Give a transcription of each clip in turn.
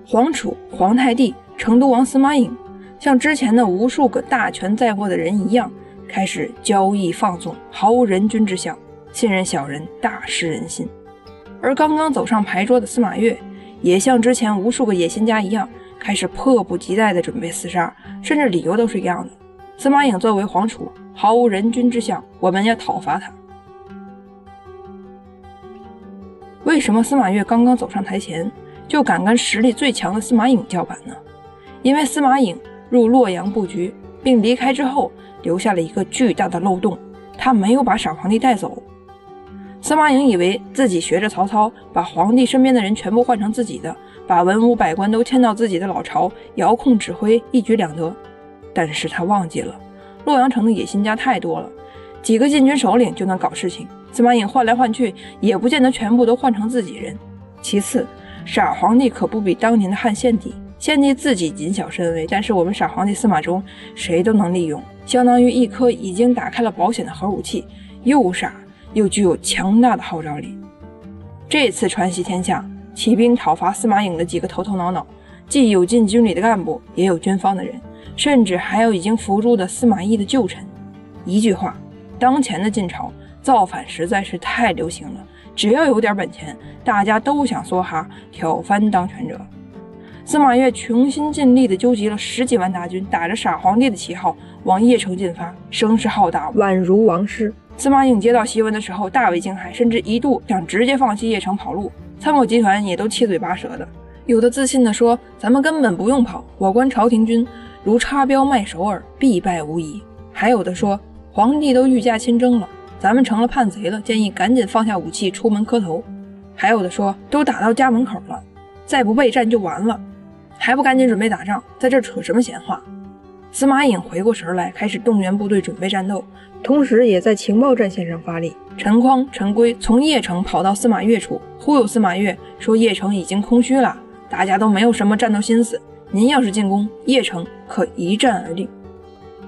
皇储、皇太帝、成都王司马颖像之前的无数个大权在握的人一样，开始交易放纵，毫无人君之相，信任小人，大失人心。而刚刚走上牌桌的司马越也像之前无数个野心家一样，开始迫不及待地准备厮杀，甚至理由都是一样的。司马颖作为皇储，毫无人君之相，我们要讨伐他。为什么司马越刚刚走上台前就敢跟实力最强的司马颖叫板呢？因为司马颖入洛阳布局，并离开之后留下了一个巨大的漏洞，他没有把傻皇帝带走。司马颖以为自己学着曹操，把皇帝身边的人全部换成自己的，把文武百官都迁到自己的老巢，遥控指挥，一举两得。但是他忘记了，洛阳城的野心家太多了，几个禁军首领就能搞事情，司马颖换来换去也不见得全部都换成自己人。其次，傻皇帝可不比当年的汉献帝，献帝自己谨小慎微，但是我们傻皇帝司马衷谁都能利用，相当于一颗已经打开了保险的核武器，又傻又具有强大的号召力。这次传习天下，起兵讨伐司马颖的几个头头脑脑，既有禁军里的干部，也有军方的人，甚至还有已经伏诛的司马懿的旧臣。一句话，当前的晋朝造反实在是太流行了，只要有点本钱，大家都想梭哈挑翻当权者。司马越穷心尽力地纠集了10几万大军，打着傻皇帝的旗号往邺城进发，声势浩大，宛如王师。司马颖接到檄文的时候大为惊骇，甚至一度想直接放弃邺城跑路。参谋集团也都七嘴八舌的，有的自信地说，咱们根本不用跑，我观朝廷军如插标卖首尔，必败无疑。还有的说，皇帝都御驾亲征了，咱们成了叛贼了，建议赶紧放下武器出门磕头。还有的说，都打到家门口了，再不备战就完了，还不赶紧准备打仗，在这扯什么闲话。司马颖回过神来，开始动员部队准备战斗，同时也在情报战线上发力。陈匡、陈规从邺城跑到司马越处，忽悠司马越说邺城已经空虚了，大家都没有什么战斗心思，您要是进攻邺城，可一战而定。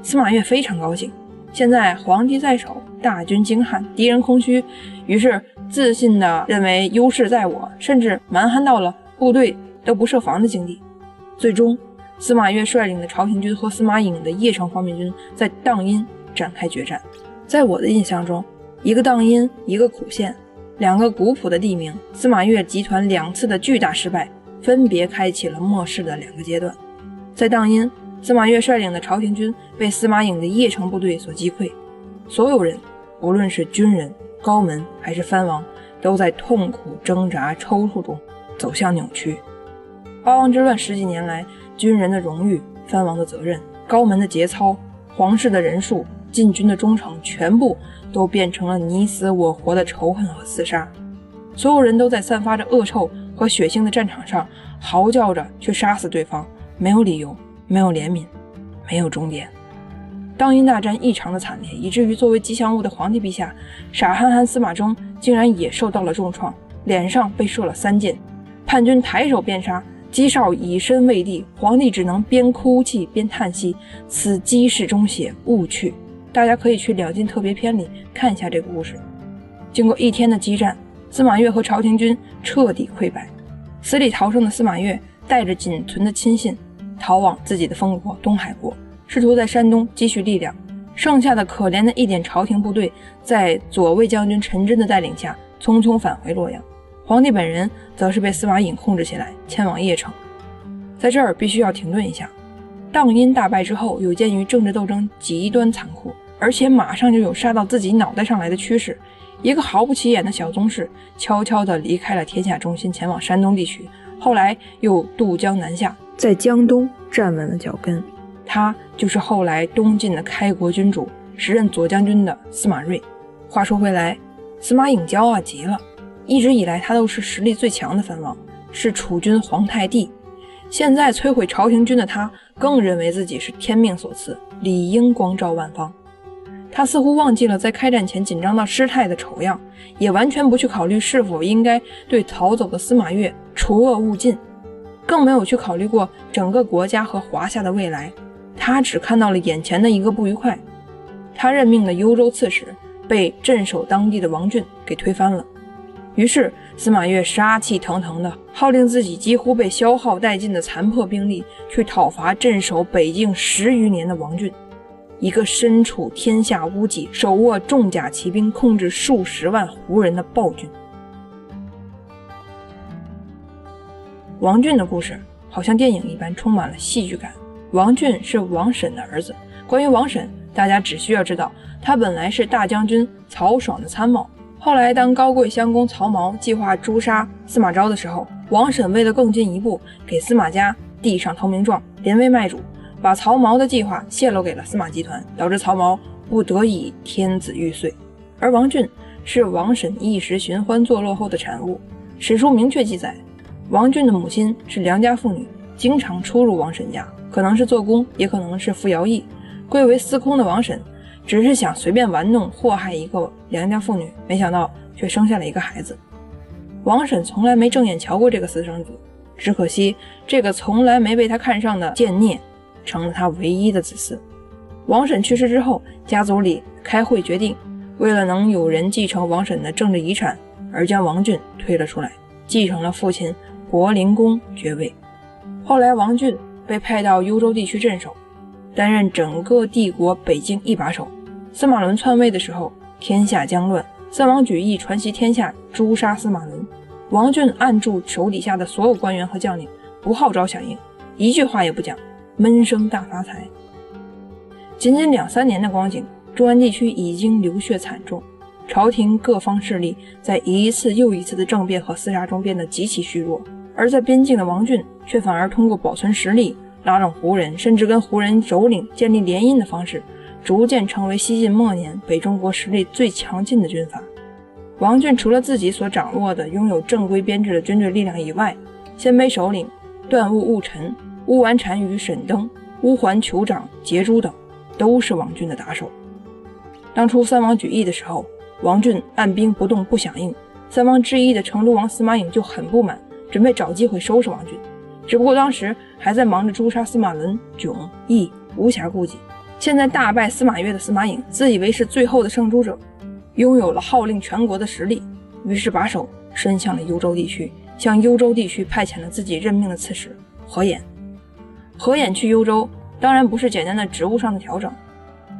司马越非常高兴，现在皇帝在手，大军精悍，敌人空虚，于是自信地认为优势在我，甚至蛮悍到了部队都不设防的境地。最终司马越率领的朝廷军和司马颖的邺城方面军在荡阴展开决战。在我的印象中，一个荡阴，一个苦县，两个古朴的地名，司马越集团2次的巨大失败，分别开启了末世的2个阶段。在荡阴，司马越率领的朝廷军被司马颖的邺城部队所击溃，所有人，无论是军人、高门还是藩王，都在痛苦挣扎抽搐中走向扭曲。八王之乱10几年来，军人的荣誉、藩王的责任、高门的节操、皇室的人数、禁军的忠诚，全部都变成了你死我活的仇恨和厮杀。所有人都在散发着恶臭和血腥的战场上嚎叫着去杀死对方，没有理由，没有怜悯，没有终点。荡阴大战异常的惨烈，以至于作为吉祥物的皇帝陛下傻憨憨司马衷竟然也受到了重创，脸上被射了3箭，叛军抬手便杀，姬少以身卫地，皇帝只能边哭泣边叹息，此姬室中血，勿去。大家可以去两晋特别篇里看一下这个故事。经过1天的激战，司马越和朝廷军彻底溃败，死里逃生的司马越带着仅存的亲信逃往自己的封国东海国，试图在山东积蓄力量。剩下的可怜的一点朝廷部队在左卫将军陈真的带领下匆匆返回洛阳，皇帝本人则是被司马颖控制起来，迁往邺城。在这儿必须要停顿一下，荡阴大败之后，有鉴于政治斗争极端残酷，而且马上就有杀到自己脑袋上来的趋势，一个毫不起眼的小宗室悄悄地离开了天下中心，前往山东地区，后来又渡江南下，在江东站稳了脚跟。他就是后来东晋的开国君主，时任左将军的司马睿。话说回来，司马颖骄傲极了，一直以来他都是实力最强的藩王，是储君皇太帝。现在摧毁朝廷军的他，更认为自己是天命所赐，理应光照万方。他似乎忘记了在开战前紧张到失态的丑样，也完全不去考虑是否应该对逃走的司马越除恶务尽，更没有去考虑过整个国家和华夏的未来。他只看到了眼前的一个不愉快。他任命的幽州刺史被镇守当地的王浚给推翻了。于是司马越杀气腾腾的号令自己几乎被消耗殆尽的残破兵力去讨伐镇守北境10余年的王浚，一个身处天下屋脊、手握重甲骑兵、控制数十万胡人的暴君。王浚的故事好像电影一般，充满了戏剧感。王浚是王审的儿子。关于王审，大家只需要知道，他本来是大将军曹爽的参谋。后来当高贵襄公曹髦计划诛杀司马昭的时候，王审为了更进一步，给司马家递上投名状，临危卖主，把曹髦的计划泄露给了司马集团，导致曹髦不得已天子玉碎。而王浚是王审一时寻欢作乐后的产物。史书明确记载，王浚的母亲是良家妇女，经常出入王审家，可能是做工，也可能是服徭役。贵为司空的王审只是想随便玩弄祸害一个良家妇女，没想到却生下了一个孩子。王审从来没正眼瞧过这个私生子，只可惜这个从来没被他看上的贱孽成了他唯一的子嗣。王审去世之后，家族里开会决定，为了能有人继承王审的政治遗产，而将王浚推了出来，继承了父亲博陵公爵位。后来王浚被派到幽州地区镇守，担任整个帝国北境一把手。司马伦篡位的时候，天下将乱，三王举义传习天下，诛杀司马伦。王浚按住手底下的所有官员和将领，不号召响应，一句话也不讲，闷声大发财。仅仅2-3年的光景，中原地区已经流血惨重，朝廷各方势力在一次又一次的政变和厮杀中变得极其虚弱，而在边境的王浚却反而通过保存实力，拉拢胡人，甚至跟胡人首领建立联姻的方式，逐渐成为西晋末年北中国实力最强劲的军阀。王浚除了自己所掌握的拥有正规编制的军队力量以外，鲜卑首领段务务陈、乌丸单于沈登、乌桓酋长桀诛等都是王浚的打手。当初三王举义的时候，王浚按兵不动不响应，三王之一的成都王司马颖就很不满，准备找机会收拾王浚。只不过当时还在忙着诛杀司马伦、迥、羿，无暇顾及。现在大败司马越的司马颖自以为是最后的胜出者，拥有了号令全国的实力，于是把手伸向了幽州地区，向幽州地区派遣了自己任命的刺史何衍。何衍去幽州当然不是简单的职务上的调整，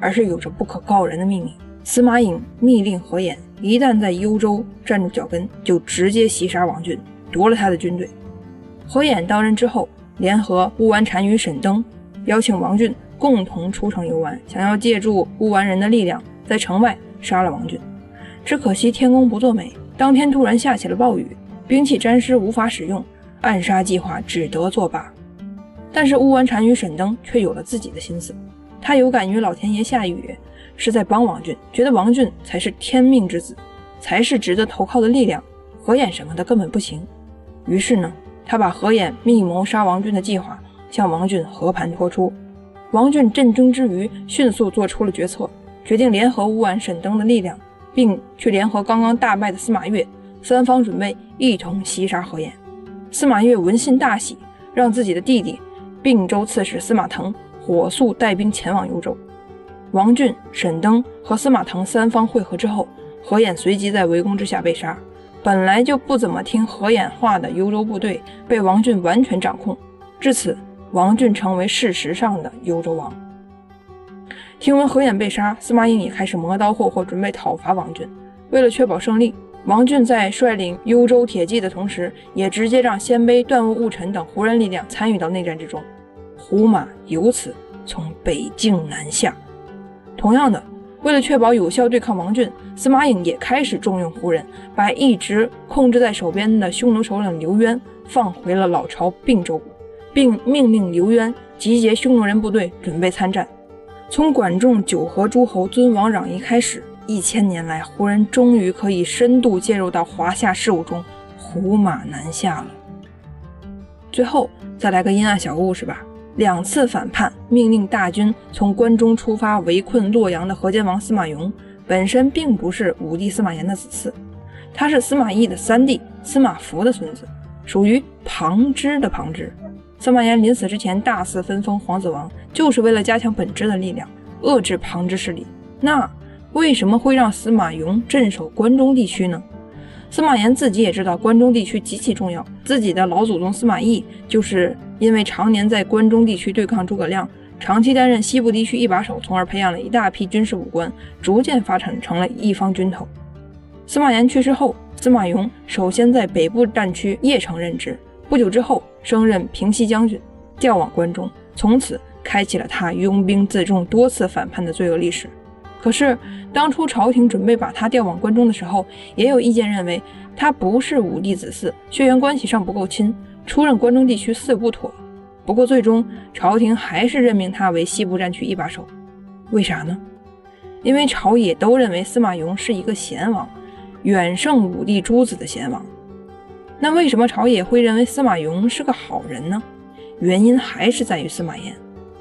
而是有着不可告人的秘密。司马颖密令何衍一旦在幽州站住脚跟，就直接袭杀王浚，夺了他的军队。何衍到任之后，联合乌丸单于沈登，邀请王浚共同出城游玩，想要借助乌丸人的力量在城外杀了王浚。只可惜天公不作美，当天突然下起了暴雨，兵器沾湿无法使用，暗杀计划只得作罢。但是乌丸单于沈登却有了自己的心思，他有感于老天爷下雨是在帮王浚，觉得王浚才是天命之子，才是值得投靠的力量，何衍什么的根本不行。于是呢，他把何衍密谋杀王浚的计划向王浚和盘托出。王浚震惊之余，迅速做出了决策，决定联合乌丸沈登的力量，并去联合刚刚大败的司马越，三方准备一同袭杀何衍。司马越闻信大喜，让自己的弟弟并州刺史司马腾火速带兵前往幽州。王浚、沈登和司马腾三方会合之后，何衍随即在围攻之下被杀。本来就不怎么听何衍话的幽州部队被王浚完全掌控，至此王浚成为事实上的幽州王。听闻何衍被杀，司马颖也开始磨刀霍霍，准备讨伐王浚。为了确保胜利，王浚在率领幽州铁骑的同时，也直接让鲜卑、段务、务陈等胡人力量参与到内战之中，胡马由此从北境南下。同样的，为了确保有效对抗王浚，司马颖也开始重用胡人，把一直控制在手边的匈奴首领刘渊放回了老巢并州，并命令刘渊集结匈奴人部队准备参战。从管仲、九合诸侯尊王攘夷开始，1000年来，胡人终于可以深度介入到华夏事务中，胡马南下了。最后再来个阴暗小故事吧。2次反叛，命令大军从关中出发围困洛阳的河间王司马颙，本身并不是武帝司马炎的子嗣，他是司马懿的三弟司马孚的孙子，属于旁支的旁支。司马炎临死之前大肆分封皇子王，就是为了加强本支的力量，遏制旁支势力。那为什么会让司马颙镇守关中地区呢？司马炎自己也知道关中地区极其重要，自己的老祖宗司马懿就是因为常年在关中地区对抗诸葛亮，长期担任西部地区一把手，从而培养了一大批军事武官，逐渐发展成了一方军头。司马炎去世后，司马颙首先在北部战区邺城任职，不久之后升任平西将军，调往关中，从此开启了他拥兵自重、多次反叛的罪恶历史。可是当初朝廷准备把他调往关中的时候，也有意见认为他不是武帝子嗣，血缘关系上不够亲，出任关中地区似不妥。不过最终朝廷还是任命他为西部战区一把手。为啥呢？因为朝野都认为司马颙是一个贤王，远胜武帝诸子的贤王。那为什么朝野会认为司马颙是个好人呢？原因还是在于司马炎。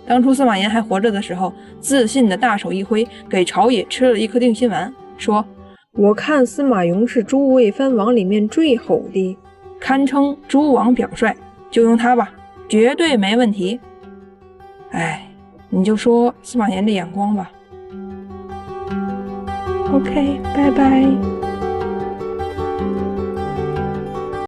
当初司马炎还活着的时候，自信的大手一挥，给朝野吃了一颗定心丸，说我看司马颙是诸位藩王里面最吼的，堪称诸王表率，就用他吧，绝对没问题。哎，你就说司马炎的眼光吧。OK， 拜拜。